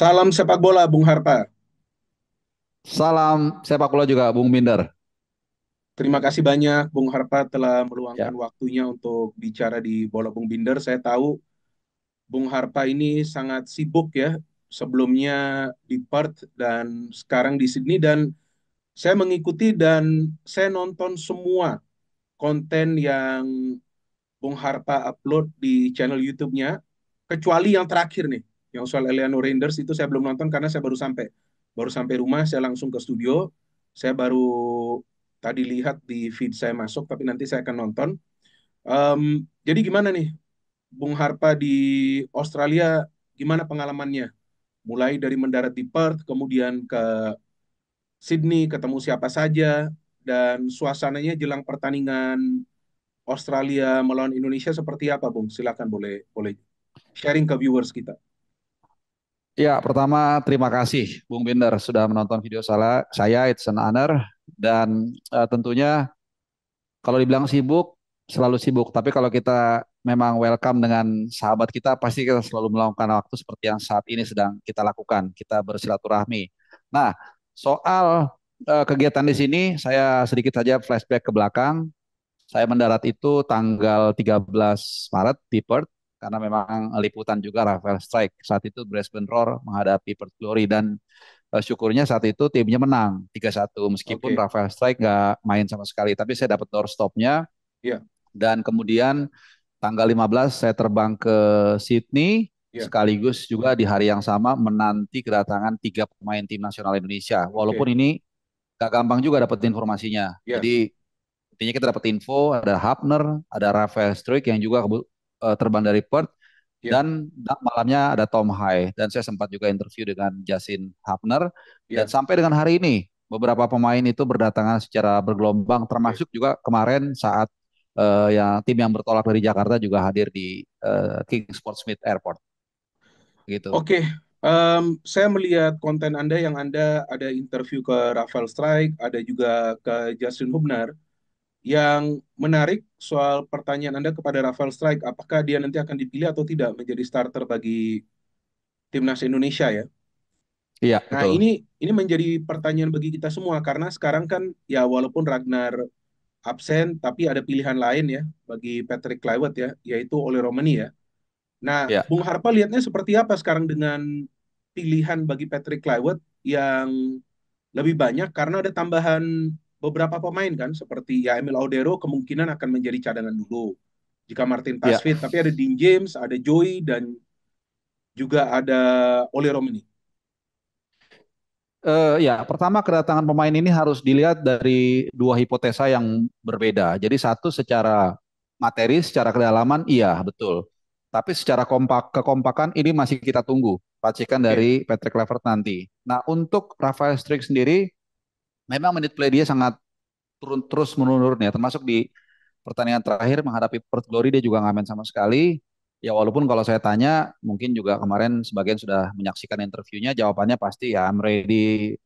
Salam sepak bola, Bung Harpa. Salam sepak bola juga, Bung Binder. Terima kasih banyak, Bung Harpa, telah Ya, meluangkan waktunya untuk bicara di Bola Bung Binder. Saya tahu Bung Harpa ini sangat sibuk ya, sebelumnya di Perth dan sekarang di Sydney. Dan saya mengikuti dan saya nonton semua konten yang Bung Harpa upload di channel YouTube-nya, kecuali yang terakhir nih, yang soal Eleanor Rangers itu saya belum nonton karena saya baru sampai rumah, saya langsung ke studio, saya baru tadi lihat di feed saya masuk, tapi nanti saya akan nonton. Jadi gimana nih, Bung Harpa di Australia, gimana pengalamannya? Mulai dari mendarat di Perth, kemudian ke Sydney, ketemu siapa saja, dan suasananya jelang pertandingan Australia melawan Indonesia seperti apa, Bung? Silakan boleh boleh sharing ke viewers kita. ya, pertama terima kasih Bung Binder sudah menonton video saya. It's an honor. Dan tentunya kalau dibilang sibuk, selalu sibuk. Tapi kalau kita memang welcome dengan sahabat kita, pasti kita selalu meluangkan waktu seperti yang saat ini sedang kita lakukan. Kita bersilaturahmi. Nah, soal kegiatan di sini, saya sedikit saja flashback ke belakang. Saya mendarat itu tanggal 13 Maret di Perth karena memang liputan juga Rafael Strike. Saat itu Brisbane Roar menghadapi Perth Glory dan syukurnya saat itu timnya menang 3-1 meskipun Oke, Rafael Strike nggak main sama sekali. Tapi saya dapat doorstopnya ya, dan kemudian tanggal 15 saya terbang ke Sydney ya, sekaligus juga di hari yang sama menanti kedatangan tiga pemain tim nasional Indonesia. oke, Walaupun ini gak gampang juga dapat informasinya. ya, Jadi intinya kita dapat info ada Hapner, ada Rafael Struijk yang juga terbang dari Perth ya, dan malamnya ada Tom Hai dan saya sempat juga interview dengan Justin Hapner dan ya, sampai dengan hari ini beberapa pemain itu berdatangan secara bergelombang oke, termasuk juga kemarin saat yang tim yang bertolak dari Jakarta juga hadir di King Sportsmith Airport gitu. oke. Saya melihat konten Anda yang Anda ada interview ke Rafael Strike, ada juga ke Justin Hubner. Yang menarik soal pertanyaan Anda kepada Rafael Strike, apakah dia nanti akan dipilih atau tidak menjadi starter bagi timnas Indonesia ya? Iya, Nah, betul. ini menjadi pertanyaan bagi kita semua karena sekarang kan ya walaupun Ragnar absen, tapi ada pilihan lain ya bagi Patrick Kluivert ya, yaitu Ole Romani ya. Nah, Ya. Bung Harpa lihatnya seperti apa sekarang dengan pilihan bagi Patrick Kluivert yang lebih banyak karena ada tambahan beberapa pemain kan, seperti ya Emil Audero kemungkinan akan menjadi cadangan dulu jika Martin Ya. Pasfit, tapi ada Dean James, ada Joey, dan juga ada Ole Romani. Ya, pertama kedatangan pemain ini harus dilihat dari dua hipotesa yang berbeda. Jadi satu secara materi, secara kedalaman, iya betul. Tapi secara kekompakan ini masih kita tunggu racikan Oke, dari Patrick Kluivert nanti. Nah, untuk Rafael Struijk sendiri, memang menit play dia sangat terus menurun ya, termasuk di pertandingan terakhir menghadapi Perth Glory dia juga nggak main sama sekali. Ya walaupun kalau saya tanya, mungkin juga kemarin sebagian sudah menyaksikan interviewnya, jawabannya pasti ya I'm ready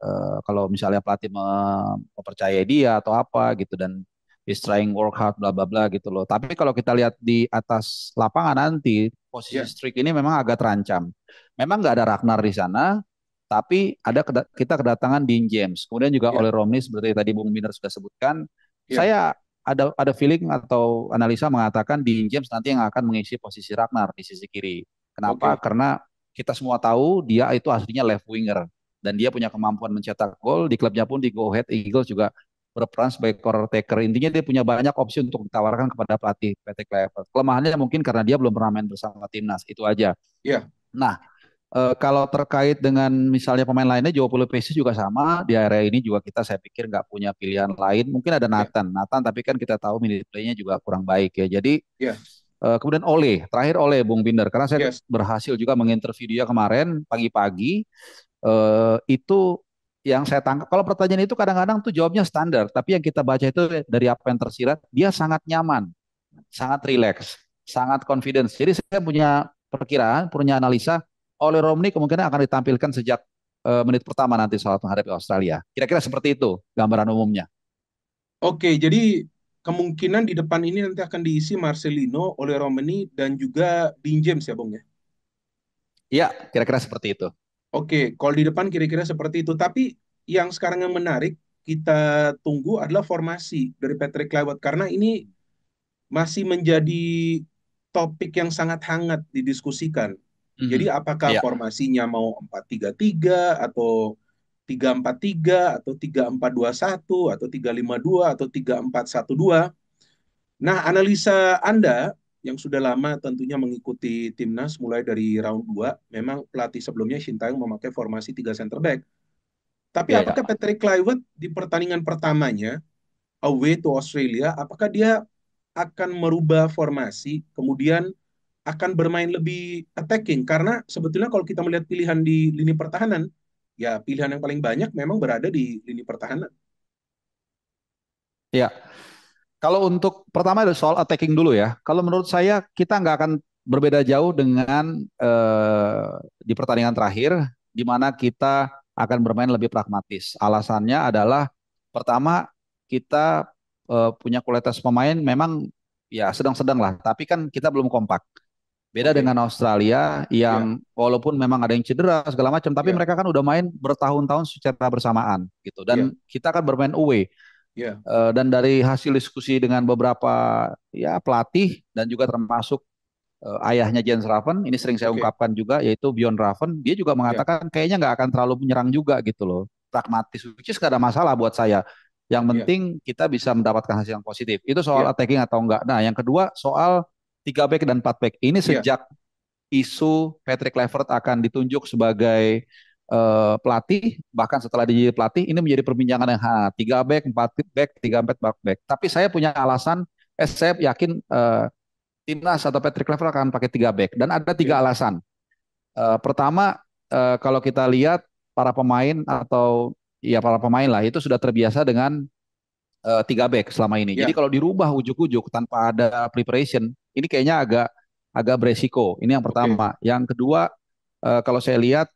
kalau misalnya pelatih mempercayai dia atau apa gitu dan he's trying work hard bla bla bla gitu loh. Tapi kalau kita lihat di atas lapangan nanti posisi ya, Strick ini memang agak terancam. Memang nggak ada Ragnar di sana, tapi ada kita kedatangan Dean James. Kemudian juga ya, oleh Romney seperti tadi Bung Miner sudah sebutkan. ya. Saya ada feeling atau analisa mengatakan Dean James nanti yang akan mengisi posisi Ragnar di sisi kiri. Kenapa? Oke, Karena kita semua tahu dia itu aslinya left winger dan dia punya kemampuan mencetak gol di klubnya pun di Go Ahead Eagles juga berperan sebagai corner taker. Intinya dia punya banyak opsi untuk ditawarkan kepada pelatih Patrick Kluivert. Kelemahannya mungkin karena dia belum pernah main bersama timnas, itu aja. ya, Nah, kalau terkait dengan misalnya pemain lainnya, Joao Paulo Pessis juga sama. Di area ini juga kita saya pikir nggak punya pilihan lain. Mungkin ada ya, Nathan, tapi kan kita tahu minute play-nya juga kurang baik ya. Jadi ya, kemudian terakhir Bung Binder, karena saya yes. berhasil juga menginterview dia kemarin pagi-pagi. Itu yang saya tangkap. Kalau pertanyaan itu kadang-kadang tuh jawabnya standar, tapi yang kita baca itu dari apa yang tersirat, dia sangat nyaman, sangat rileks, sangat confidence. Jadi saya punya perkiraan, punya analisa, oleh Romney kemungkinan akan ditampilkan sejak menit pertama nanti saat menghadapi Australia. Kira-kira seperti itu gambaran umumnya. Oke, jadi kemungkinan di depan ini nanti akan diisi Marcelino, Ole Romani, dan juga Dean James ya, Bung ya? Iya, kira-kira seperti itu. Oke, kalau di depan kira-kira seperti itu. Tapi yang sekarang yang menarik kita tunggu adalah formasi dari Patrick Kluivert karena ini masih menjadi topik yang sangat hangat didiskusikan. Jadi Mhm. apakah Iya, formasinya mau 4-3-3 atau 3-4-3 atau 3-4-2-1 atau 3-5-2 atau 3-4-1-2. Nah, analisa Anda yang sudah lama tentunya mengikuti timnas mulai dari round 2, memang pelatih sebelumnya Shin Taeyong memakai formasi 3 center back. Tapi apakah iya. Patrick Kluivert di pertandingan pertamanya away to Australia, apakah dia akan merubah formasi, kemudian akan bermain lebih attacking? Karena sebetulnya kalau kita melihat pilihan di lini pertahanan, ya pilihan yang paling banyak memang berada di lini pertahanan. Iya. Kalau untuk pertama ada soal attacking dulu ya. Kalau menurut saya kita nggak akan berbeda jauh dengan di pertandingan terakhir, di mana kita akan bermain lebih pragmatis. Alasannya adalah pertama kita punya kualitas pemain memang ya sedang-sedang lah, tapi kan kita belum kompak. Beda Oke, dengan Australia ya, yang walaupun memang ada yang cedera segala macam, tapi ya, mereka kan udah main bertahun-tahun secara bersamaan gitu. ya, Dan kita kan bermain away. ya. Dan dari hasil diskusi dengan beberapa ya pelatih dan juga termasuk ayahnya Jens Raven, ini sering saya Oke, ungkapkan juga yaitu Bjorn Raven, dia juga ya, mengatakan kayaknya nggak akan terlalu menyerang juga gitu loh, pragmatis, which is gak ada masalah buat saya. Yang ya, penting kita bisa mendapatkan hasil yang positif. Itu soal ya, attacking atau enggak. Nah, yang kedua soal 3 back dan 4 back. Ini ya. sejak isu Patrick Kluivert akan ditunjuk sebagai pelatih, bahkan setelah jadi pelatih, ini menjadi perbincangan yang hangat. 3 back, 4 back, 3-4 back. Tapi saya punya alasan, saya yakin timnas atau Patrick Kluivert akan pakai 3 back. Dan ada Oke, 3 alasan. Pertama, kalau kita lihat para pemain atau ya para pemain lah itu sudah terbiasa dengan 3 back selama ini. Jadi ya, kalau dirubah ujuk-ujuk tanpa ada preparation, ini kayaknya agak agak beresiko. Ini yang oke, pertama. Yang kedua, kalau saya lihat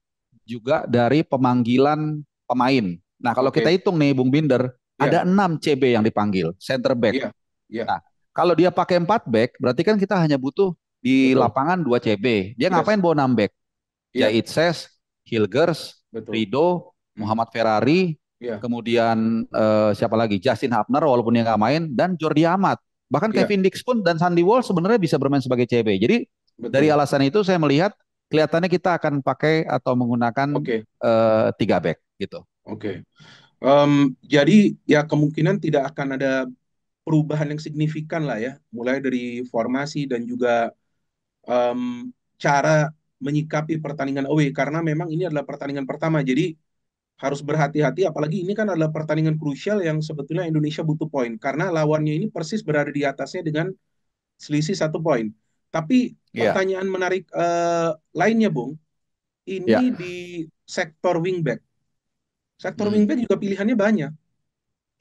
juga dari pemanggilan pemain. Nah, kalau kita oke, hitung nih, Bung Binder, ya, ada 6 CB yang dipanggil, center back. ya, ya, Nah, kalau dia pakai 4 back, berarti kan kita hanya butuh di betul, lapangan 2 CB. Dia ngapain yes, bawa 6 back? ya, Jaitses, Hilgers, betul, Rido, hmm, Muhammad Ferrari, ya, kemudian siapa lagi? Justin Hubner walaupun dia nggak main dan Jordi Amat. Bahkan ya, Kevin Dix pun dan Sandy Walsh sebenarnya bisa bermain sebagai CB. Jadi dari betul, alasan itu saya melihat kelihatannya kita akan pakai atau menggunakan oke, 3 back gitu. oke. Jadi ya kemungkinan tidak akan ada perubahan yang signifikan lah ya, mulai dari formasi dan juga cara menyikapi pertandingan away karena memang ini adalah pertandingan pertama. Jadi harus berhati-hati apalagi ini kan adalah pertandingan krusial yang sebetulnya Indonesia butuh poin karena lawannya ini persis berada di atasnya dengan selisih 1 poin. Tapi Iya, pertanyaan menarik lainnya, Bung, iya, ini di sektor wingback. Sektor mhm, wingback juga pilihannya banyak.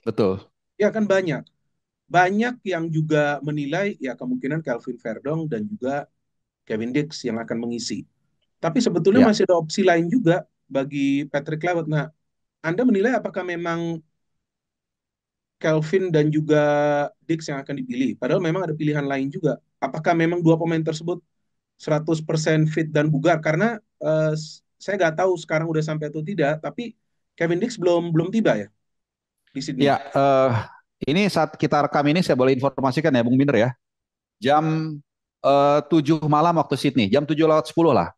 betul. Ya kan banyak. Banyak yang juga menilai ya kemungkinan Calvin Verdong dan juga Kevin Dix yang akan mengisi. Tapi sebetulnya Ya, masih ada opsi lain juga bagi Patrick Kluivert. Nah, Anda menilai apakah memang Calvin dan juga Dix yang akan dipilih? Padahal memang ada pilihan lain juga. Apakah memang dua pemain tersebut 100% fit dan bugar? Karena saya nggak tahu sekarang udah sampai atau tidak, tapi Kevin Dix belum belum tiba ya di Sydney. ya. Ini saat kita rekam ini saya boleh informasikan ya, Bung Binder ya. Jam 7 malam waktu Sydney, jam 7:10 lah.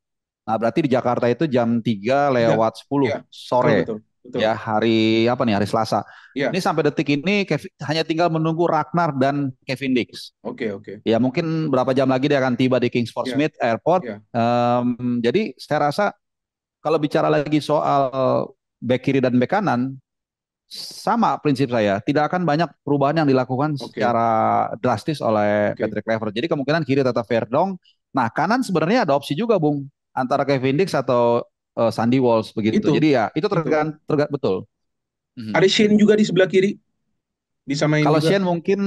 Nah, berarti di Jakarta itu jam 3 Tiga. lewat Ya, 10 betul sore. betul betul. Ya, hari apa nih? Hari Selasa. Ya, Ini sampai detik ini hanya tinggal menunggu Ragnar dan Kevin Dix. oke oke. Ya, mungkin berapa jam lagi dia akan tiba di Kings Port Ya, Smith Airport. ya, Jadi saya rasa kalau bicara lagi soal back kiri dan back kanan, sama prinsip saya. Tidak akan banyak perubahan yang dilakukan oke secara drastis oleh oke. Patrick Kluivert. Jadi kemungkinan kiri tetap Verdong. Nah, kanan sebenarnya ada opsi juga, Bung. Antara Kevin Dix atau Sandy Walsh begitu. Itu Jadi ya itu itu. betul. Mhm. Ada Shane juga di sebelah kiri, bisa main Kalau juga. Shane mungkin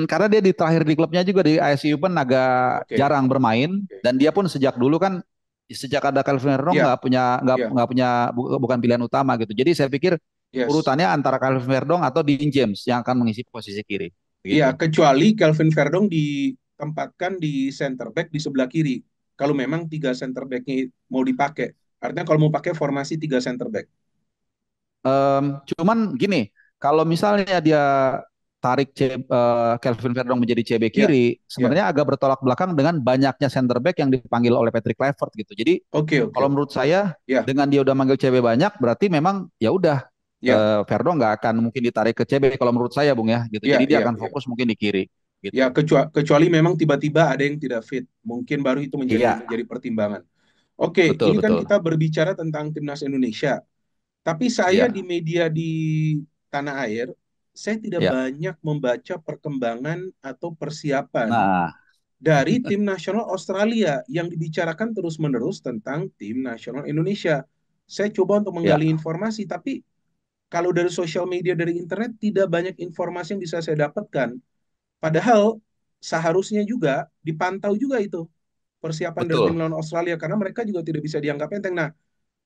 karena dia di terakhir di klubnya juga di ISU Open agak Oke jarang bermain oke. dan dia pun sejak dulu kan sejak ada Calvin Verdong Ya, ya, nggak punya bukan pilihan utama gitu. Jadi saya pikir yes. urutannya antara Calvin Verdong atau Dean James yang akan mengisi posisi kiri. Ya, Begitu. kecuali Calvin Verdong ditempatkan di center back di sebelah kiri. Kalau memang tiga center backnya mau dipakai. Artinya kalau mau pakai formasi 3 center back. Cuman gini, kalau misalnya dia tarik Kelvin Verdong menjadi CB Ya, kiri, ya. sebenarnya agak bertolak belakang dengan banyaknya center back yang dipanggil oleh Patrick Kluivert gitu. Jadi Oke, oke, kalau oke. menurut saya Ya, dengan dia udah manggil CB banyak, berarti memang ya udah ya, Verdong nggak akan mungkin ditarik ke CB kalau menurut saya, Bung ya, gitu. ya, Jadi dia ya, akan ya. fokus mungkin di kiri, Ya, gitu. kecuali memang tiba-tiba ada yang tidak fit. Mungkin baru itu menjadi Iya, menjadi pertimbangan. Oke, betul ini kan betul. kita berbicara tentang timnas Indonesia. Tapi saya di Iya. media di tanah air, saya tidak Iya. banyak membaca perkembangan atau persiapan Nah, dari tim nasional Australia yang dibicarakan terus-menerus tentang tim nasional Indonesia. Saya coba untuk ya menggali informasi, tapi kalau dari sosial media, dari internet, tidak banyak informasi yang bisa saya dapatkan. Padahal seharusnya juga dipantau juga itu persiapan dari tim betul. lawan Australia karena mereka juga tidak bisa dianggap enteng. Nah,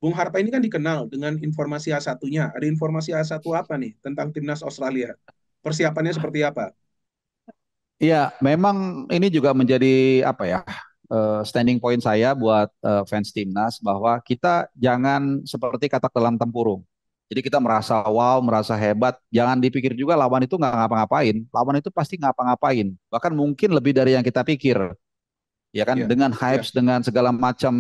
Bung Harpa ini kan dikenal dengan informasi A1-nya. Ada informasi A1 apa nih tentang timnas Australia? Persiapannya seperti apa? Iya, memang ini juga menjadi apa ya, standing point saya buat fans timnas bahwa kita jangan seperti katak dalam tempurung. Jadi kita merasa wow, merasa hebat. Jangan dipikir juga lawan itu nggak ngapa-ngapain. Lawan itu pasti ngapa-ngapain. Bahkan mungkin lebih dari yang kita pikir. Ya kan, Ya, dengan ya, hypes, dengan segala macam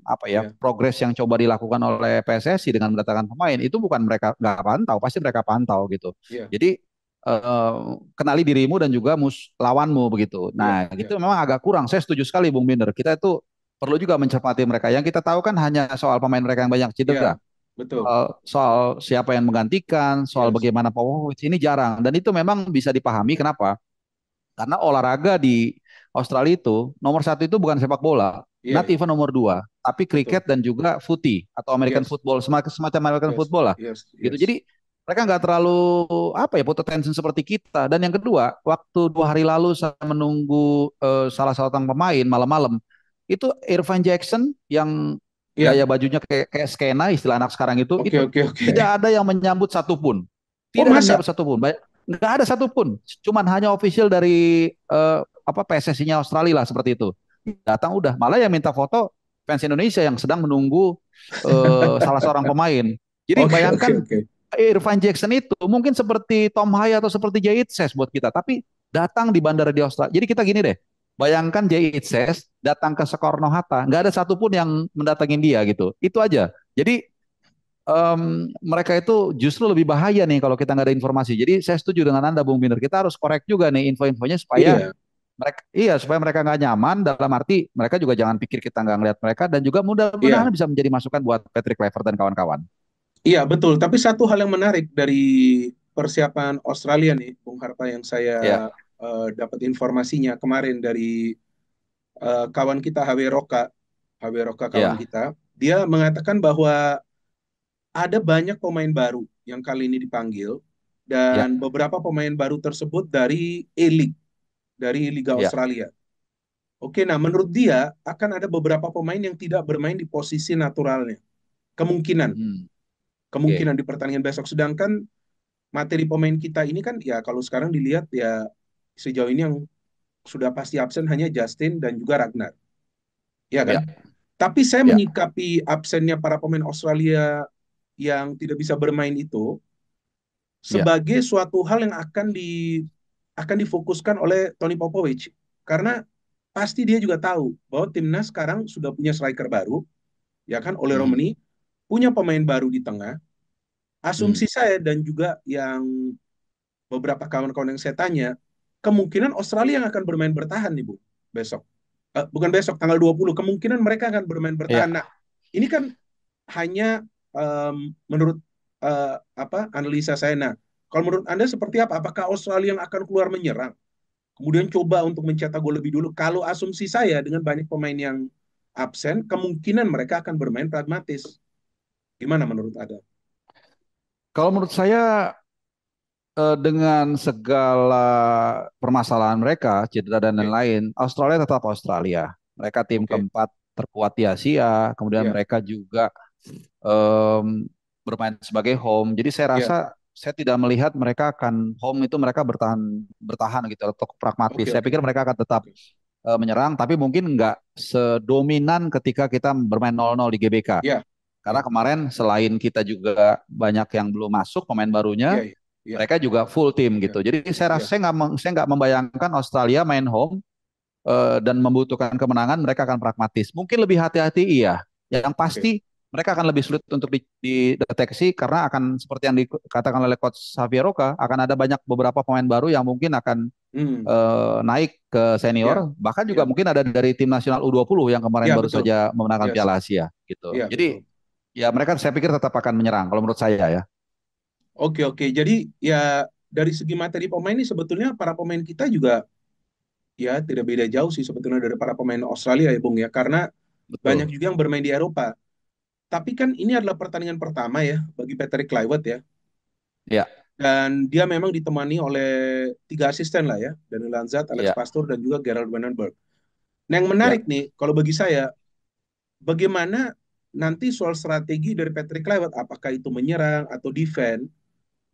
apa ya, ya, progres yang coba dilakukan oleh PSSI dengan mendatangkan pemain itu bukan mereka nggak pantau, pasti mereka pantau gitu. ya, Jadi eh, kenali dirimu dan juga lawanmu begitu. ya, Nah, ya, gitu memang agak kurang. Saya setuju sekali Bung Binder. Kita itu perlu juga mencermati mereka. Yang kita tahu kan hanya soal pemain mereka yang banyak cedera. ya, betul. Soal siapa yang menggantikan, soal Yes. bagaimana Popovic ini jarang. Dan itu memang bisa dipahami kenapa? Karena olahraga di Australia itu nomor satu itu bukan sepak bola, Iya, not iya, even nomor dua, tapi betul. kriket dan juga footy atau American Yes, football, semacam American yes, football lah. yes, Gitu. yes. Jadi mereka nggak terlalu apa ya put attention seperti kita. Dan yang kedua, waktu 2 hari lalu saya menunggu salah seorang pemain malam-malam itu Irfan Jackson yang Iya, gaya bajunya kayak skena istilah anak sekarang oke, itu oke, oke. tidak ada yang menyambut satupun. Oh, Tidak ada yang masa? menyambut satupun. Nggak ada satupun. Cuman hanya official dari apa PSSI-nya Australia lah seperti itu. Datang udah. Malah yang minta foto fans Indonesia yang sedang menunggu salah seorang pemain. Jadi Oke, oke, bayangkan oke. Irfan Jackson itu mungkin seperti Tom Hay atau seperti Jay Itzes buat kita, tapi datang di bandara di Australia. Jadi kita gini deh, bayangkan Jay Itzes datang ke Soekarno-Hatta, nggak ada satupun yang mendatangin dia gitu. Itu aja. Jadi mereka itu justru lebih bahaya nih kalau kita nggak ada informasi. Jadi saya setuju dengan Anda, Bung Binder. Kita harus korek juga nih info-infonya supaya Iya, mereka, iya, supaya mereka nggak nyaman. Dalam arti mereka juga jangan pikir kita nggak ngeliat mereka dan juga mudah-mudahan iya, bisa menjadi masukan buat Patrick Kluivert dan kawan-kawan. iya, betul. Tapi satu hal yang menarik dari persiapan Australia nih, Bung Harpa, yang saya Ya, dapat informasinya kemarin dari kawan kita HW Roka, HW Roka kawan ya, kita, dia mengatakan bahwa ada banyak pemain baru yang kali ini dipanggil dan ya, beberapa pemain baru tersebut dari E-League, dari Liga ya. Australia. Oke, nah menurut dia akan ada beberapa pemain yang tidak bermain di posisi naturalnya. Kemungkinan, Hmm, kemungkinan oke, di pertandingan besok. Sedangkan materi pemain kita ini kan ya kalau sekarang dilihat ya sejauh ini yang sudah pasti absen hanya Justin dan juga Ragnar, ya kan? ya, Tapi saya ya, menyikapi absennya para pemain Australia yang tidak bisa bermain itu ya, sebagai suatu hal yang akan difokuskan oleh Tony Popovic karena pasti dia juga tahu bahwa timnas sekarang sudah punya striker baru, ya kan, oleh hmm, Romani, punya pemain baru di tengah. hmm, Asumsi saya dan juga yang beberapa kawan-kawan yang saya tanya, kemungkinan Australia yang akan bermain bertahan nih, Bu, besok. Bukan besok, tanggal 20, kemungkinan mereka akan bermain bertahan. Nah, ya. ini kan hanya menurut apa analisa saya. Nah, kalau menurut Anda seperti apa? Apakah Australia yang akan keluar menyerang? Kemudian coba untuk mencetak gol lebih dulu. Kalau asumsi saya dengan banyak pemain yang absen, kemungkinan mereka akan bermain pragmatis. Gimana menurut Anda? Kalau menurut saya dengan segala permasalahan mereka, cedera dan Oke, lain-lain, Australia tetap Australia. Mereka tim oke, keempat terkuat di Asia, kemudian ya, mereka juga em, bermain sebagai home. Jadi saya ya, rasa saya tidak melihat mereka akan home itu mereka bertahan bertahan gitu atau pragmatis. oke, Saya oke, pikir mereka akan tetap oke, menyerang, tapi mungkin nggak sedominan ketika kita bermain 0-0 di GBK. ya, Karena kemarin selain kita juga banyak yang belum masuk pemain barunya, iya, iya, iya, mereka juga full tim iya, gitu. Jadi saya rasa iya. saya nggak membayangkan Australia main home dan membutuhkan kemenangan, mereka akan pragmatis. Mungkin lebih hati-hati iya. Yang pasti Oke. mereka akan lebih sulit untuk dideteksi karena akan seperti yang dikatakan oleh coach Xavier Roca, akan ada banyak beberapa pemain baru yang mungkin akan Hmm, naik ke iya, senior, bahkan juga iya, mungkin ada dari tim nasional U20 yang kemarin iya baru betul. saja memenangkan Iya, Piala Asia gitu. iya betul. Jadi ya mereka saya pikir tetap akan menyerang kalau menurut saya ya. Oke, oke. Jadi ya dari segi materi pemain ini sebetulnya para pemain kita juga ya tidak beda jauh sih sebetulnya dari para pemain Australia ya Bung ya. Karena banyak Betul. juga yang bermain di Eropa. Tapi kan ini adalah pertandingan pertama ya bagi Patrick Kluivert ya. Ya, Dan dia memang ditemani oleh tiga asisten lah ya. Daniel Lanzat, Alex ya, Pastor, dan juga Gerald Vandenberg. Nah yang ya, menarik nih, kalau bagi saya, bagaimana nanti soal strategi dari Patrick Kluivert, apakah itu menyerang atau defend,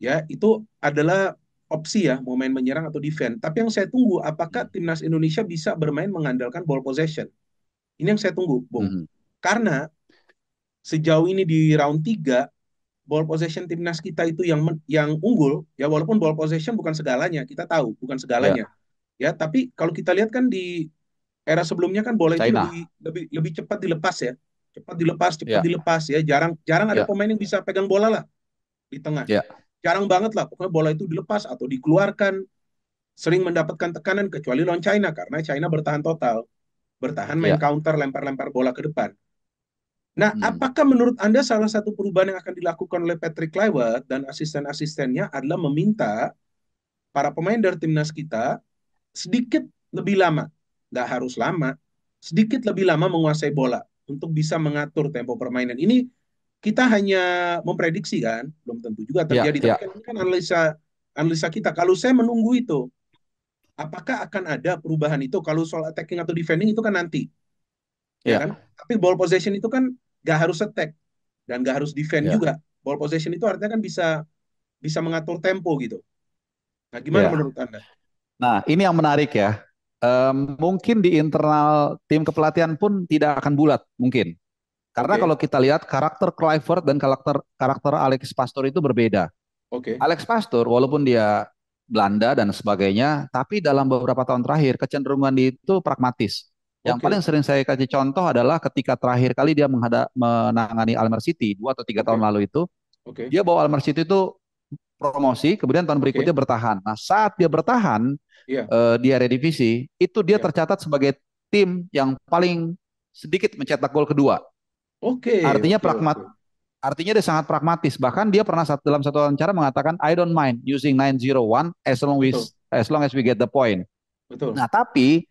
ya itu adalah opsi ya, mau main menyerang atau defend. Tapi yang saya tunggu, apakah hmm, timnas Indonesia bisa bermain mengandalkan ball possession? Ini yang saya tunggu, Bung. hmm, Karena sejauh ini di round 3 ball possession timnas kita itu yang unggul, ya walaupun ball possession bukan segalanya, kita tahu bukan ya. segalanya. Ya, tapi kalau kita lihat kan di era sebelumnya kan bola itu China, lebih lebih lebih cepat dilepas ya. Cepat ya, dilepas ya. Jarang jarang ada ya, pemain yang bisa pegang bola lah di tengah. ya, Jarang banget lah, pokoknya bola itu dilepas atau dikeluarkan, sering mendapatkan tekanan kecuali lawan China karena China bertahan total, bertahan main ya. counter lempar-lempar bola ke depan. Nah, Hmm. apakah menurut Anda salah satu perubahan yang akan dilakukan oleh Patrick Kluivert dan asisten-asistennya adalah meminta para pemain dari timnas kita sedikit lebih lama, nggak harus lama, sedikit lebih lama menguasai bola untuk bisa mengatur tempo permainan. Ini kita hanya memprediksi kan, belum tentu juga Ya, terjadi. Tapi ya, kan ini kan analisa analisa kita. Kalau saya menunggu itu, apakah akan ada perubahan itu? Kalau soal attacking atau defending itu kan nanti, ya kan? ya, Tapi ball possession itu kan nggak harus attack dan nggak harus defend ya, juga. Ball possession itu artinya kan bisa bisa mengatur tempo gitu. Nah, gimana ya. menurut Anda? Nah, ini yang menarik ya. Mungkin di internal tim kepelatihan pun tidak akan bulat, mungkin. Karena Oke, kalau kita lihat karakter Kluivert dan karakter karakter Alex Pastor itu berbeda. oke, Alex Pastor walaupun dia Belanda dan sebagainya, tapi dalam beberapa tahun terakhir kecenderungan dia itu pragmatis. Yang paling oke, sering saya kasih contoh adalah ketika terakhir kali dia menangani Almer City 2 atau 3 tahun oke, lalu itu, oke, dia bawa Almer City itu promosi, kemudian tahun berikutnya oke. bertahan. Nah, saat dia bertahan Iya, di area divisi, itu dia iya. tercatat sebagai tim yang paling sedikit mencetak gol kedua. Oke, Artinya oke, oke. artinya dia sangat pragmatis. Bahkan dia pernah dalam satu wawancara mengatakan I don't mind using 901 Betul, as long as we get the point. betul. Nah, tapi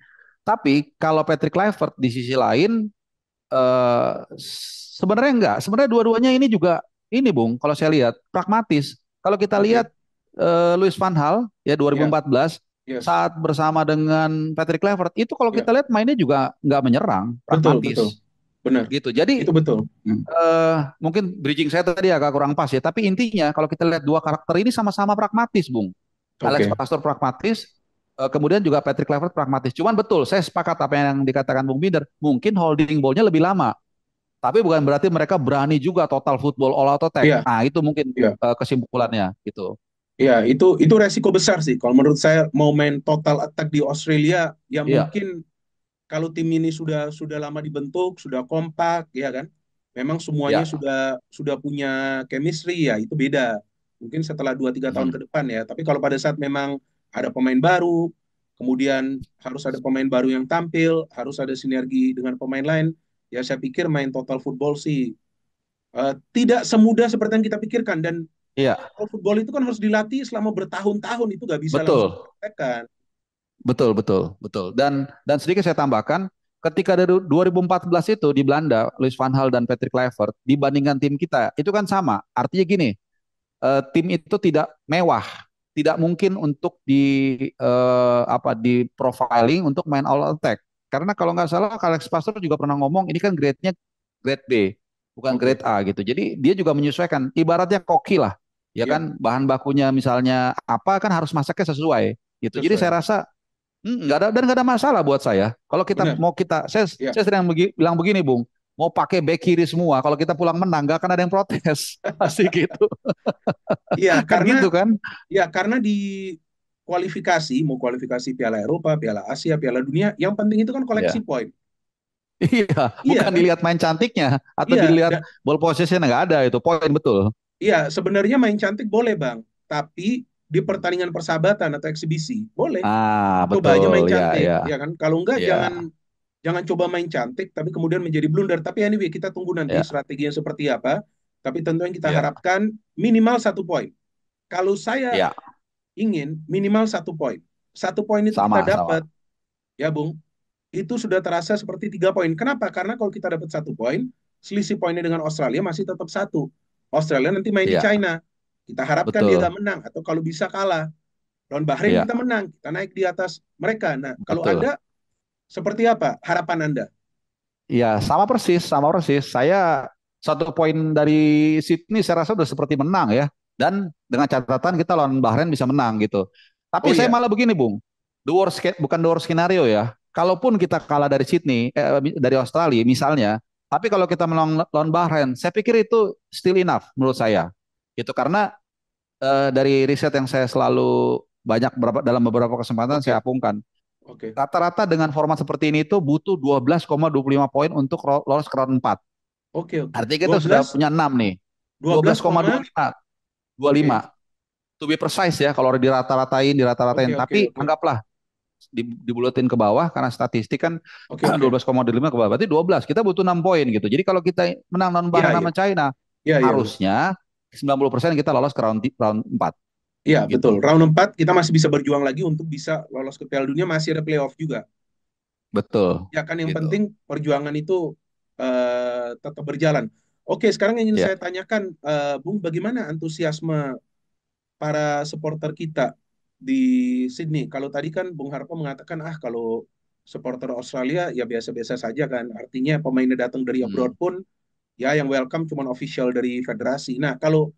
kalau Patrick Kluivert di sisi lain eh, sebenarnya enggak. Sebenarnya dua-duanya ini juga ini Bung, kalau saya lihat pragmatis. Kalau kita lihat Oke, Luis Van Gaal ya ya, 2014 yes. saat bersama dengan Patrick Kluivert itu kalau Ya, kita lihat mainnya juga nggak menyerang, betul, betul. pragmatis Benar. gitu. Jadi Itu betul. mungkin bridging saya tadi agak kurang pas ya, tapi intinya kalau kita lihat dua karakter ini sama-sama pragmatis, Bung. Alex Oke, Pastor pragmatis, kemudian juga Patrick Kluivert pragmatis. Cuman betul, saya sepakat apa yang dikatakan Bung Binder. Mungkin holding ball-nya lebih lama, tapi bukan berarti mereka berani juga total football all out attack. iya, Nah, itu mungkin iya. kesimpulannya gitu. Ya, itu resiko besar sih. Kalau menurut saya mau main total attack di Australia, ya Iya, mungkin kalau tim ini sudah lama dibentuk, sudah kompak, ya kan? Memang semuanya ya. sudah punya chemistry ya, itu beda. Mungkin setelah 2 3 tahun ke Mhm. depan ya. Tapi kalau pada saat memang ada pemain baru, kemudian harus ada pemain baru yang tampil, harus ada sinergi dengan pemain lain, ya saya pikir main total football sih tidak semudah seperti yang kita pikirkan. Dan Iya, total football itu kan harus dilatih selama bertahun-tahun, itu nggak bisa langsung betul. dipraktekkan. Betul, betul, betul. Dan sedikit saya tambahkan, ketika dari 2014 itu di Belanda, Louis van Gaal dan Patrick Kluivert dibandingkan tim kita, itu kan sama. Artinya gini, tim itu tidak mewah, tidak mungkin untuk di profiling untuk main all attack. Karena kalau nggak salah Alex Pastor juga pernah ngomong ini kan grade-nya grade B, bukan grade Oke, A gitu. Jadi dia juga menyesuaikan, ibaratnya koki lah, ya ya, kan bahan bakunya misalnya apa kan harus masaknya sesuai gitu. Jadi sesuai. saya rasa nggak ada dan nggak ada masalah buat saya. Kalau kita Benar, mau kita, ya, saya sering bilang begini, Bung. mau pakai back kiri semua. Kalau kita pulang menang, gak akan ada yang protes. Pasti gitu. Iya, Kan karena gitu kan? ya karena di kualifikasi, mau kualifikasi Piala Eropa, Piala Asia, Piala Dunia, yang penting itu kan koleksi Iya. poin. Iya, Iya bukan kan? dilihat main cantiknya atau Iya, dilihat ball possession nggak ada itu poin betul. iya, sebenarnya main cantik boleh Bang, tapi di pertandingan persahabatan atau eksibisi boleh. Ah, Coba aja betul. main Ya, cantik, ya, ya kan? Kalau enggak ya, jangan jangan coba main cantik tapi kemudian menjadi blunder. Tapi anyway, kita tunggu nanti ya, strateginya seperti apa. Tapi tentu yang kita ya, harapkan minimal 1 poin. Kalau saya ya. ingin minimal 1 poin. 1 poin itu kita Sama, dapat, sama. ya Bung, itu sudah terasa seperti 3 poin. Kenapa? Karena kalau kita dapat 1 poin, selisih poinnya dengan Australia masih tetap satu. Australia nanti main di Iya, China. Kita harapkan dia betul. gak menang atau kalau bisa kalah. Lawan Bahrain Iya, kita menang, kita naik di atas mereka. Nah, kalau betul. Anda seperti apa harapan Anda? Iya, sama persis, sama persis. Saya 1 poin dari Sydney saya rasa udah seperti menang ya. Dan dengan catatan kita lawan Bahrain bisa menang gitu. Tapi Oh saya iya, malah begini, Bung. Bukan the worst skenario ya. Kalaupun kita kalah dari Sydney, dari Australia misalnya, tapi kalau kita menang lawan Bahrain, saya pikir itu still enough menurut saya. Itu karena dari riset yang saya selalu dalam beberapa kesempatan oke, saya apungkan. oke, Rata-rata dengan format seperti ini itu butuh 12,25 poin untuk lolos ke round 4. oke, oke. Artinya kita sudah 12, punya 6 nih. 12 koma, 12,25, oke, 25. To be precise ya kalau dirata-ratain. oke, oke, Tapi oke, anggaplah dibulatin ke bawah karena statistik kan oke, oke. 12,25 ke bawah. Berarti 12. Kita butuh 6 poin gitu. Jadi kalau kita menang non Iya, Bahrain iya, sama China, iya, iya, betul. harusnya 90% kita lolos ke round 4 Iya, betul. gitu. Round 4 kita masih bisa berjuang lagi untuk bisa lolos ke Piala Dunia, masih ada playoff juga. Betul. Ya kan yang Gitu. penting perjuangan itu tetap berjalan. Oke, sekarang yang ingin Ya. saya tanyakan, Bung, bagaimana antusiasme para supporter kita di Sydney? Kalau tadi kan Bung Harpo mengatakan, kalau supporter Australia ya biasa-biasa saja kan. Artinya pemainnya datang dari abroad Hmm. pun ya yang welcome cuma official dari federasi. Nah, kalau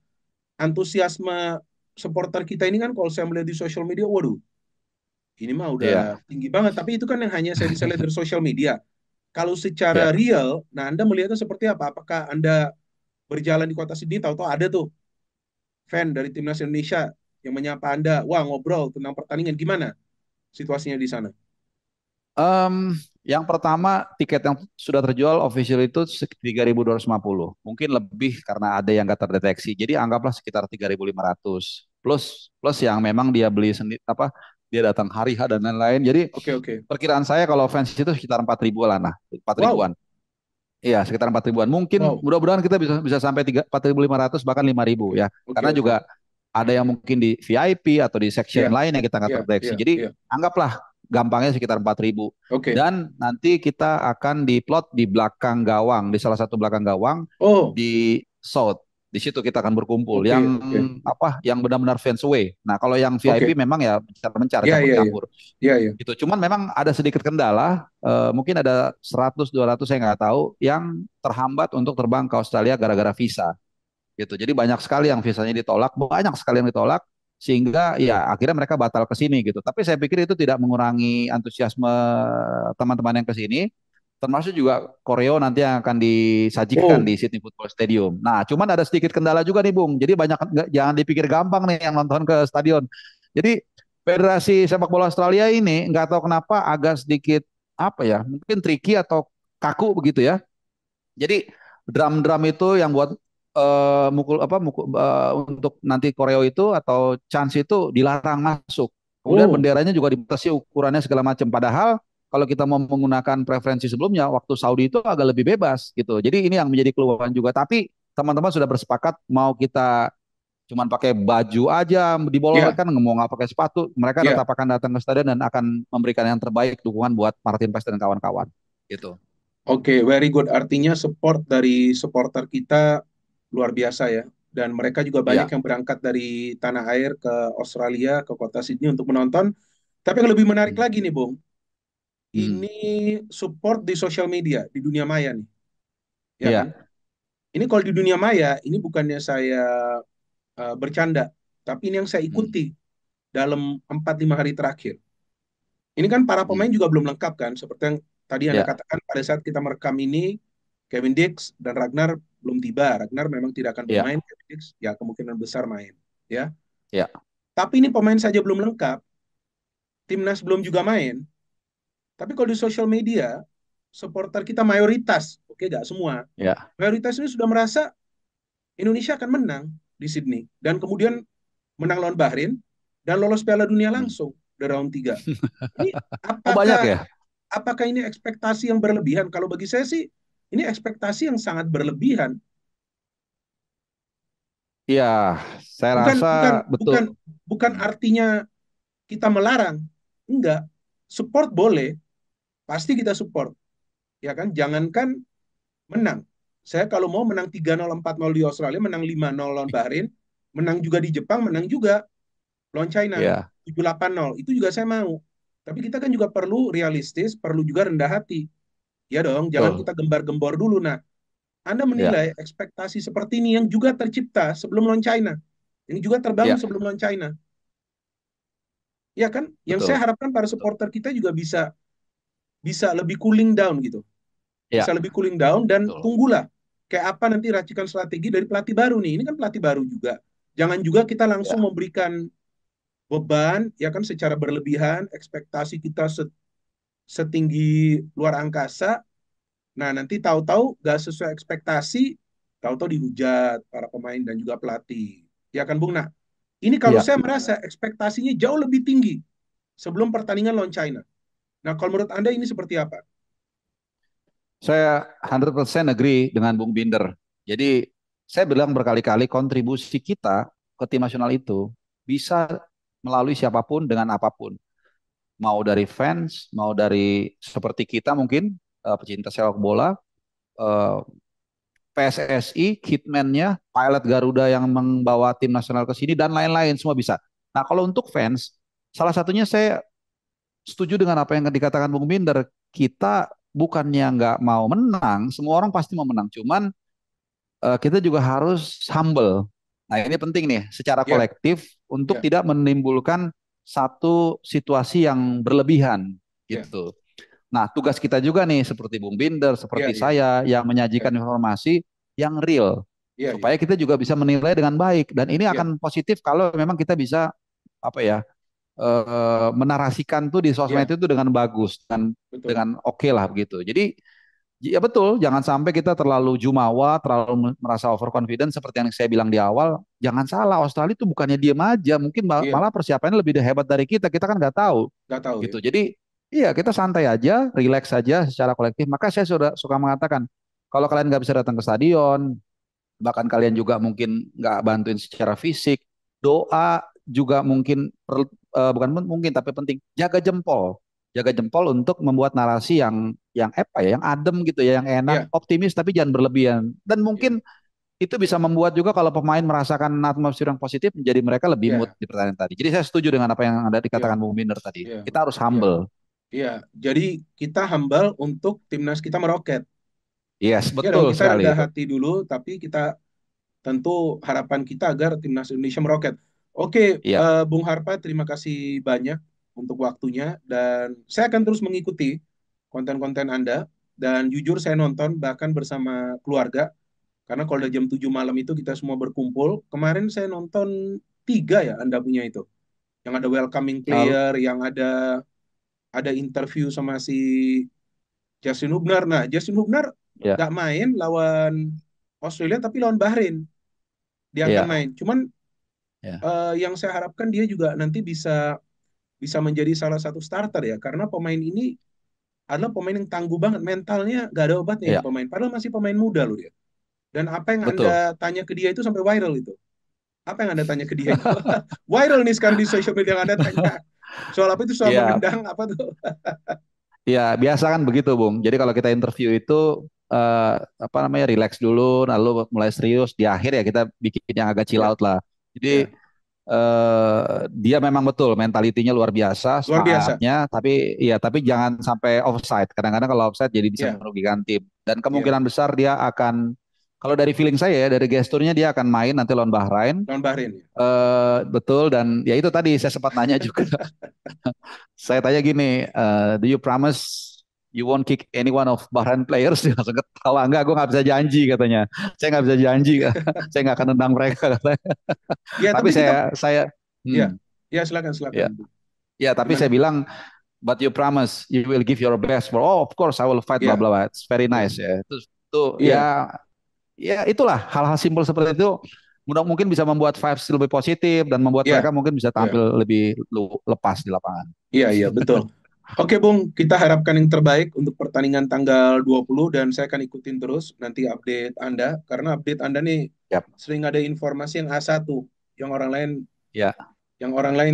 antusiasme supporter kita ini kan kalau saya melihat di sosial media, waduh, ini mah udah Iya. tinggi banget. Tapi itu kan yang hanya saya bisa lihat dari sosial media. Kalau secara Ya. real, nah Anda melihatnya seperti apa? Apakah Anda berjalan di kota Sydney, tahu-tahu ada tuh fan dari timnas Indonesia yang menyapa Anda, wah ngobrol tentang pertandingan, gimana situasinya di sana? Em, yang pertama tiket yang sudah terjual official itu 3.250. Mungkin lebih karena ada yang nggak terdeteksi. Jadi anggaplah sekitar 3.500. Plus plus yang memang dia beli sendiri apa dia datang hari H dan lain-lain. Jadi Oke, oke. perkiraan saya kalau fans itu sekitar 4.000 lah, nah 4 Wow, ribuan. Iya, sekitar 4 ribuan. Mungkin wow. mudah-mudahan kita bisa bisa sampai 4.500 bahkan 5.000 Oke, ya. oke, Karena oke. juga ada yang mungkin di VIP atau di Iya, section lain yang kita nggak iya, terdeteksi. iya, Jadi iya. anggaplah gampangnya sekitar 4.000. Oke. Dan nanti kita akan diplot di belakang gawang, di salah satu belakang gawang Oh, di South. Di situ kita akan berkumpul. oke, Yang oke, apa? Yang benar-benar fans away. Nah, kalau yang oke. VIP memang ya mencar-mencar, Iya, iya, iya. campur-campur Iya, iya. gitu. Cuman memang ada sedikit kendala, mungkin ada 100 200 saya nggak tahu yang terhambat untuk terbang ke Australia gara-gara visa gitu. Jadi banyak sekali yang visanya ditolak, banyak sekali yang ditolak sehingga ya akhirnya mereka batal ke sini gitu. Tapi saya pikir itu tidak mengurangi antusiasme teman-teman yang ke sini. Termasuk juga koreo nanti yang akan disajikan Oh, di Sydney Football Stadium. Nah, cuman ada sedikit kendala juga nih, Bung. Jadi banyak jangan dipikir gampang nih yang nonton ke stadion. Jadi Federasi Sepak Bola Australia ini nggak tahu kenapa agak sedikit apa ya, mungkin tricky atau kaku begitu ya. Jadi drum-drum itu yang buat untuk nanti koreo itu atau chance itu dilarang masuk. Kemudian oh, benderanya juga dibatasi ukurannya segala macam. Padahal kalau kita mau menggunakan preferensi sebelumnya, waktu Saudi itu agak lebih bebas gitu. Jadi ini yang menjadi keluhan juga. Tapi teman-teman sudah bersepakat mau kita cuman pakai baju aja iya, dibolehkan mau nggak pakai sepatu mereka iya. tetap akan datang ke stadion dan akan memberikan yang terbaik dukungan buat Martin Paes dan kawan-kawan gitu. Oke, very good. Artinya support dari supporter kita luar biasa ya. Dan mereka juga banyak Iya. yang berangkat dari tanah air ke Australia, ke kota Sydney untuk menonton. Tapi yang lebih menarik Hmm. lagi nih, Bung, Hmm. ini support di sosial media, di dunia maya nih, ya kan? Iya. Ini kalau di dunia maya, ini bukannya saya bercanda, tapi ini yang saya Hmm. ikuti dalam 4-5 hari terakhir. Ini kan para pemain Hmm. juga belum lengkap kan, seperti yang tadi Anda Iya. katakan pada saat kita merekam ini, Kevin Dix dan Ragnar belum tiba. Ragnar memang tidak akan Ya, bermain. Kevin Dix ya kemungkinan besar main. Ya, ya, tapi ini pemain saja belum lengkap. Timnas belum juga main. Tapi kalau di sosial media, supporter kita mayoritas, oke gak semua, ya. mayoritas ini sudah merasa Indonesia akan menang di Sydney. Dan kemudian menang lawan Bahrain dan lolos Piala Dunia Hmm. langsung dari round 3. Ini Oh banyak apakah ya? apakah ini ekspektasi yang berlebihan? Kalau bagi saya sih ini ekspektasi yang sangat berlebihan. Iya, saya Bukan rasa bukan betul. bukan bukan Hmm. artinya kita melarang. Enggak. Support boleh, pasti kita support. Ya kan? Jangankan menang. Saya kalau mau menang 3-0 4-0 di Australia, menang 5-0 lawan Bahrain, menang juga di Jepang, menang juga lawan China Ya, 7-8-0. Itu juga saya mau. Tapi kita kan juga perlu realistis, perlu juga rendah hati. Ya dong, jangan betul. kita gembar-gembor dulu. Nah, Anda Ya, menilai ekspektasi seperti ini yang juga tercipta sebelum lawan China, yang juga terbangun ya, sebelum lawan China. Ya kan? Yang saya betul. harapkan para Betul. supporter kita juga bisa bisa lebih cooling down gitu. Ya, Bisa lebih cooling down dan betul. tunggulah kayak apa nanti racikan strategi dari pelatih baru nih. Ini kan pelatih baru juga. Jangan juga kita langsung Ya, memberikan beban ya kan secara berlebihan, ekspektasi kita setinggi luar angkasa. Nah, nanti tahu-tahu gak sesuai ekspektasi, tahu-tahu dihujat para pemain dan juga pelatih. Ya kan, Bung? Nah, ini kalau ya. saya merasa ekspektasinya jauh lebih tinggi sebelum pertandingan lawan China. Nah, kalau menurut Anda ini seperti apa? Saya 100% agree dengan Bung Binder. Jadi saya bilang berkali-kali kontribusi kita ke tim nasional itu bisa melalui siapapun dengan apapun. Mau dari fans, mau dari seperti kita mungkin pecinta sepak bola, eh, PSSI, hitman-nya, pilot Garuda yang membawa tim nasional ke sini dan lain-lain semua bisa. Nah, kalau untuk fans, salah satunya saya setuju dengan apa yang dikatakan Bung Binder. Kita bukannya nggak mau menang, semua orang pasti mau menang. Cuman kita juga harus humble. Nah, ini penting nih secara Ya, kolektif untuk ya, tidak menimbulkan satu situasi yang berlebihan ya, gitu. Nah, tugas kita juga nih seperti Bung Binder, ya, seperti ya, saya yang ya, menyajikan informasi yang real ya, ya, supaya kita juga bisa menilai dengan baik dan ini ya, akan positif kalau memang kita bisa apa ya menarasikan tuh di sosmed ya, itu dengan bagus dan betul. dengan oke lah begitu. Jadi ya betul, jangan sampai kita terlalu jumawa, terlalu merasa overconfident seperti yang saya bilang di awal. Jangan salah, Australia itu bukannya diem aja, mungkin Iya, malah persiapannya lebih hebat dari kita kan nggak tahu nggak tahu ya. gitu. Jadi iya kita santai aja, relax saja secara kolektif. Maka saya sudah suka mengatakan kalau kalian nggak bisa datang ke stadion, bahkan kalian juga mungkin nggak bantuin secara fisik, doa juga mungkin bukan mungkin tapi penting, jaga jempol untuk membuat narasi yang apa ya, yang adem gitu ya, yang enak, Iya, optimis tapi jangan berlebihan. Dan iya, mungkin itu bisa membuat juga kalau pemain merasakan atmosfer yang positif menjadi mereka lebih mood iya, di pertandingan tadi. Jadi saya setuju dengan apa yang ada iya, dikatakan Bung Binder tadi. iya, Kita harus iya, humble. iya. Jadi kita humble untuk timnas kita meroket. Yes, Ya dong, betul kita sekali rendah itu. hati dulu, tapi kita tentu harapan kita agar timnas Indonesia meroket. Oke, Iya, Bung Harpa, terima kasih banyak untuk waktunya dan saya akan terus mengikuti konten-konten Anda dan jujur saya nonton bahkan bersama keluarga karena kalau udah jam 7 malam itu kita semua berkumpul. Kemarin saya nonton 3 ya Anda punya itu. Yang ada welcoming Al- player, yang ada interview sama si Justin Hubner. Nah, Justin Hubner ya, nggak main lawan Australia tapi lawan Bahrain dia akan ya, main. Cuman ya, yang saya harapkan dia juga nanti bisa bisa menjadi salah satu starter ya karena pemain ini adalah pemain yang tangguh banget mentalnya gak ada obatnya ini ya, pemain padahal masih pemain muda loh dia dan apa yang betul. anda tanya ke dia itu sampai viral itu apa yang anda tanya ke dia itu viral nih sekarang di social media yang anda tanya soal apa itu soal Ya, menendang apa tuh ya, biasa kan begitu, Bung. Jadi kalau kita interview itu apa namanya relax dulu, lalu mulai serius. Di akhir ya kita bikin yang agak chill ya out lah. Jadi ya dia memang betul mentalitinya luar biasa, luar biasa semangatnya. Tapi jangan sampai offside. Kadang-kadang kalau offside jadi bisa ya merugikan tim. Dan ya kemungkinan besar dia akan, kalau dari feeling saya ya, dari gesturnya dia akan main nanti lawan Bahrain. lawan Bahrain ya Betul dan ya itu tadi saya sempat nanya juga. Saya tanya gini, do you promise you won't kick any one of Bahrain players. Dia langsung ketawa, enggak, gue nggak bisa janji katanya. Saya nggak bisa janji, saya nggak akan tendang mereka katanya. Ya, Tapi tapi kita ya, hmm, ya silakan silakan ya, Bu. ya, tapi Gimana? saya bilang, but you promise you will give your best for, oh of course I will fight, bla Ya, bla bla. It's very ya, nice ya. Itu iya, ya, ya itulah hal-hal simpel seperti itu. Mungkin bisa membuat vibes lebih positif dan membuat iya, mereka mungkin bisa iya, tampil lebih lepas di lapangan. iya, iya, betul. Oke, Bung, kita harapkan yang terbaik untuk pertandingan tanggal 20 dan saya akan ikutin terus nanti update Anda karena update Anda nih Yap. sering ada informasi yang A1 yang orang lain Ya,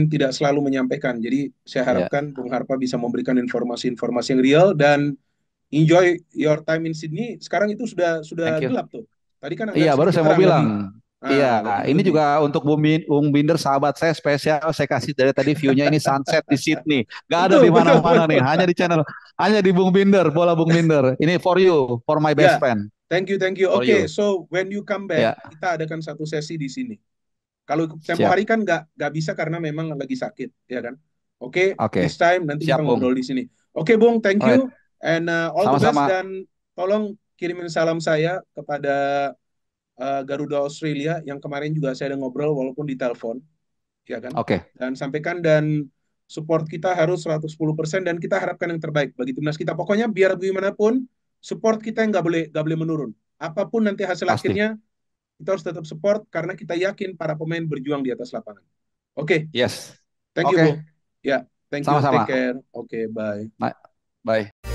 tidak selalu menyampaikan. Jadi saya ya. harapkan Bung Harpa bisa memberikan informasi-informasi yang real dan enjoy your time in Sydney. Sekarang itu sudah Thank you. gelap tuh. Tadi kan Iya, agak baru sedikit saya mau terang, bilang. lebih Iya, ini lebih. juga untuk Bung Binder, sahabat saya spesial. Saya kasih dari tadi view-nya ini sunset di Sydney. Gak ada Betul, di betul, mana-mana nih, betul. hanya di channel, hanya di Bung Binder, bola Bung Binder. Ini for you, for my best Ya, friend, thank you, thank you. for Oke, you. so when you come back, Ya, kita adakan satu sesi di sini. Kalau tempo siap. hari kan nggak bisa karena memang lagi sakit, ya kan? Oke, Oke, this time nanti kita siap ngobrol Bung. di sini. Oke, Bung, thank Alright, you and all the best sama-sama. dan tolong kirimin salam saya kepada Garuda Australia yang kemarin juga saya ada ngobrol walaupun di telepon, ya kan? Oke, Dan sampaikan dan support kita harus 110% dan kita harapkan yang terbaik bagi timnas kita. Pokoknya biar bagaimanapun support kita yang nggak boleh menurun. Apapun nanti hasil pasti. akhirnya kita harus tetap support karena kita yakin para pemain berjuang di atas lapangan. Oke, Yes. thank you, Oke, Bung. Ya, thank you. Take sama-sama. care. Oke, bye. Bye.